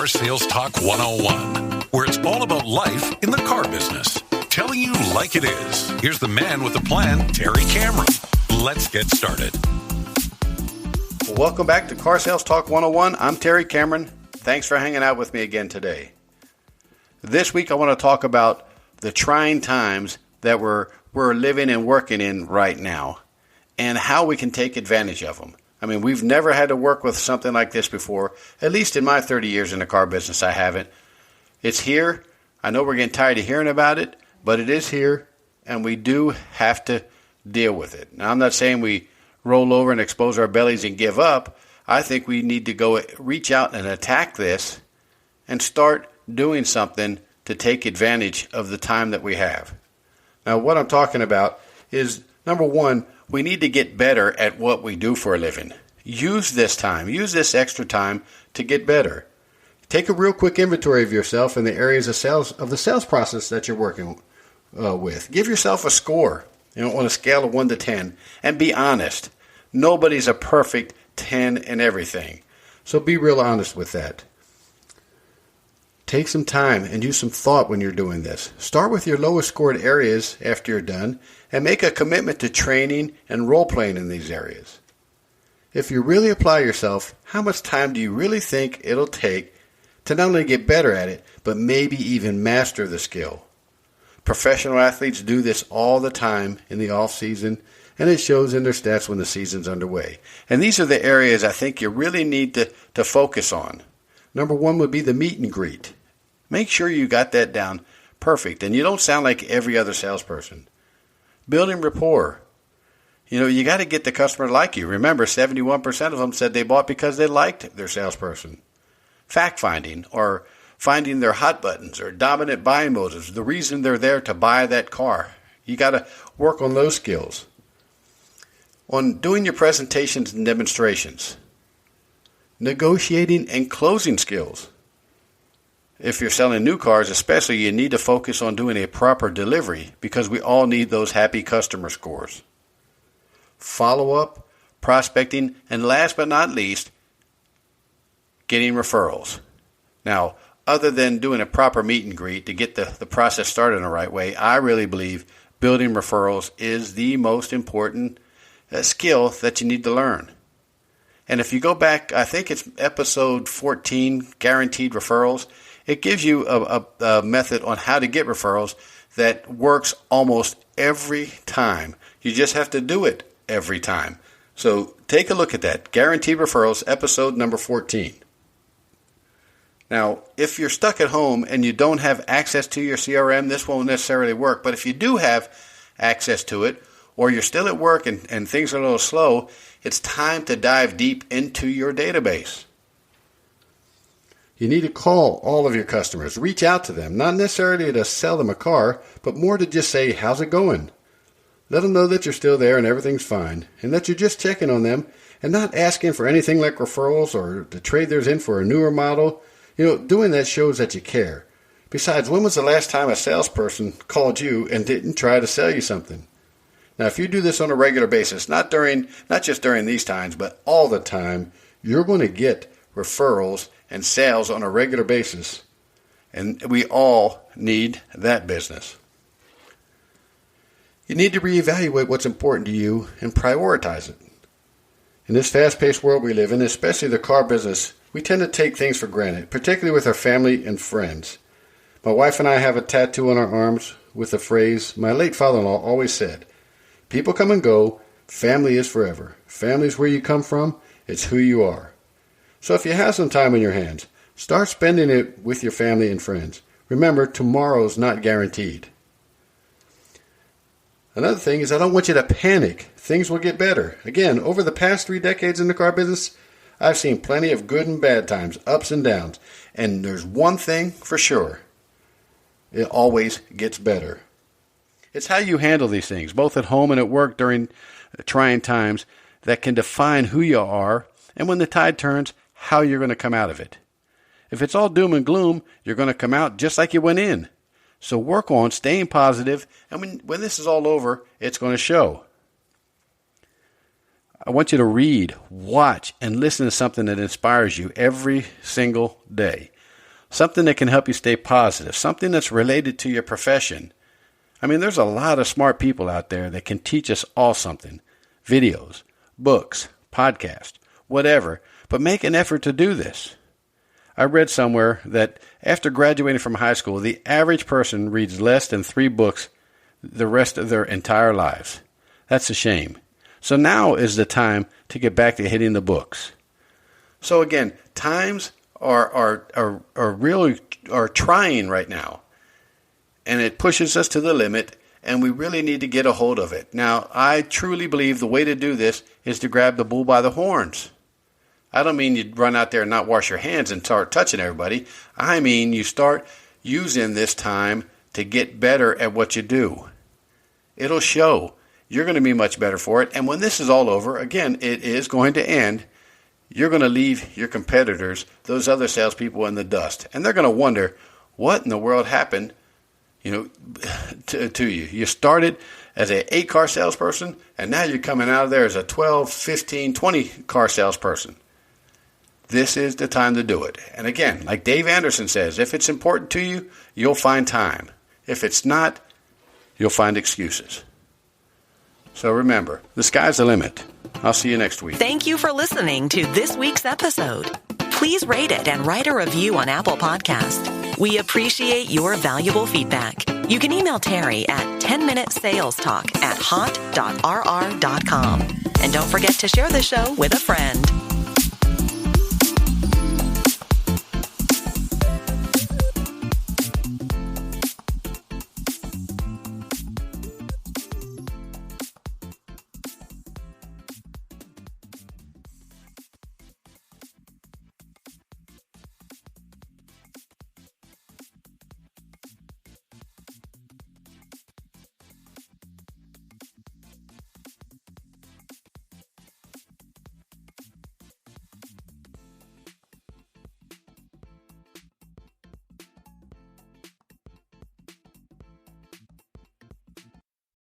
Car Sales Talk 101, where it's all about life in the car business. Telling you like it is. Here's the man with the plan, Terry Cameron. Let's get started. Well, welcome back to Car Sales Talk 101. I'm Terry Cameron. Thanks for hanging out with me again today. This week I want to talk about the trying times that we're living and working in right now and how we can take advantage of them. I mean, we've never had to work with something like this before. At least in my 30 years in the car business, I haven't. It's here. I know we're getting tired of hearing about it, but it is here, and we do have to deal with it. Now, I'm not saying we roll over and expose our bellies and give up. I think we need to go reach out and attack this and start doing something to take advantage of the time that we have. Now, what I'm talking about is, number one, we need to get better at what we do for a living. Use this time, use this extra time to get better. Take a real quick inventory of yourself in the areas of the sales process that you're working with. Give yourself a score, on a scale of 1 to 10, and be honest. Nobody's a perfect 10 in everything, so be real honest with that. Take some time and use some thought when you're doing this. Start with your lowest scored areas after you're done and make a commitment to training and role-playing in these areas. If you really apply yourself, how much time do you really think it'll take to not only get better at it, but maybe even master the skill? Professional athletes do this all the time in the off-season, and it shows in their stats when the season's underway. And these are the areas I think you really need to focus on. Number one would be the meet and greet. Make sure you got that down perfect and you don't sound like every other salesperson. Building rapport. You got to get the customer to like you. Remember, 71% of them said they bought because they liked their salesperson. Fact finding, or finding their hot buttons or dominant buying motives, the reason they're there to buy that car. You got to work on those skills. On doing your presentations and demonstrations. Negotiating and closing skills. If you're selling new cars especially, you need to focus on doing a proper delivery because we all need those happy customer scores. Follow-up, prospecting, and last but not least, getting referrals. Now, other than doing a proper meet and greet to get the process started in the right way, I really believe building referrals is the most important skill that you need to learn. And if you go back, I think it's episode 14, Guaranteed Referrals, it gives you a method on how to get referrals that works almost every time. You just have to do it every time. So take a look at that. Guaranteed Referrals, episode number 14. Now, if you're stuck at home and you don't have access to your CRM, this won't necessarily work. But if you do have access to it, or you're still at work and things are a little slow, it's time to dive deep into your database. You need to call all of your customers. Reach out to them, not necessarily to sell them a car, but more to just say, how's it going? Let them know that you're still there and everything's fine, and that you're just checking on them and not asking for anything like referrals or to trade theirs in for a newer model. Doing that shows that you care. Besides, when was the last time a salesperson called you and didn't try to sell you something? Now, if you do this on a regular basis, not just during these times, but all the time, you're going to get referrals and sales on a regular basis. And we all need that business. You need to reevaluate what's important to you and prioritize it. In this fast-paced world we live in, especially the car business, we tend to take things for granted, particularly with our family and friends. My wife and I have a tattoo on our arms with the phrase my late father-in-law always said, people come and go, family is forever. Family is where you come from, it's who you are. So if you have some time on your hands, start spending it with your family and friends. Remember, tomorrow's not guaranteed. Another thing is I don't want you to panic. Things will get better. Again, over the past 3 decades in the car business, I've seen plenty of good and bad times, ups and downs. And there's one thing for sure. It always gets better. It's how you handle these things, both at home and at work during trying times, that can define who you are, and when the tide turns, how you're going to come out of it. If it's all doom and gloom, you're going to come out just like you went in. So work on staying positive, and when this is all over, it's going to show. I want you to read, watch, and listen to something that inspires you every single day. something that can help you stay positive, something that's related to your profession. I mean, there's a lot of smart people out there that can teach us all something. Videos, books, podcasts, whatever. But make an effort to do this. I read somewhere that after graduating from high school, the average person reads less than 3 books the rest of their entire lives. That's a shame. So now is the time to get back to hitting the books. So again, times are really trying right now. And it pushes us to the limit, and we really need to get a hold of it. Now, I truly believe the way to do this is to grab the bull by the horns. I don't mean you run out there and not wash your hands and start touching everybody. I mean you start using this time to get better at what you do. It'll show. You're going to be much better for it. And when this is all over, again, it is going to end. You're going to leave your competitors, those other salespeople, in the dust. And they're going to wonder, what in the world happened, to you? You started as an 8-car salesperson, and now you're coming out of there as a 12, 15, 20-car salesperson. This is the time to do it. And again, like Dave Anderson says, if it's important to you, you'll find time. If it's not, you'll find excuses. So remember, the sky's the limit. I'll see you next week. Thank you for listening to this week's episode. Please rate it and write a review on Apple Podcasts. We appreciate your valuable feedback. You can email Terry at 10minutessalestalk@hot.rr.com. And don't forget to share the show with a friend.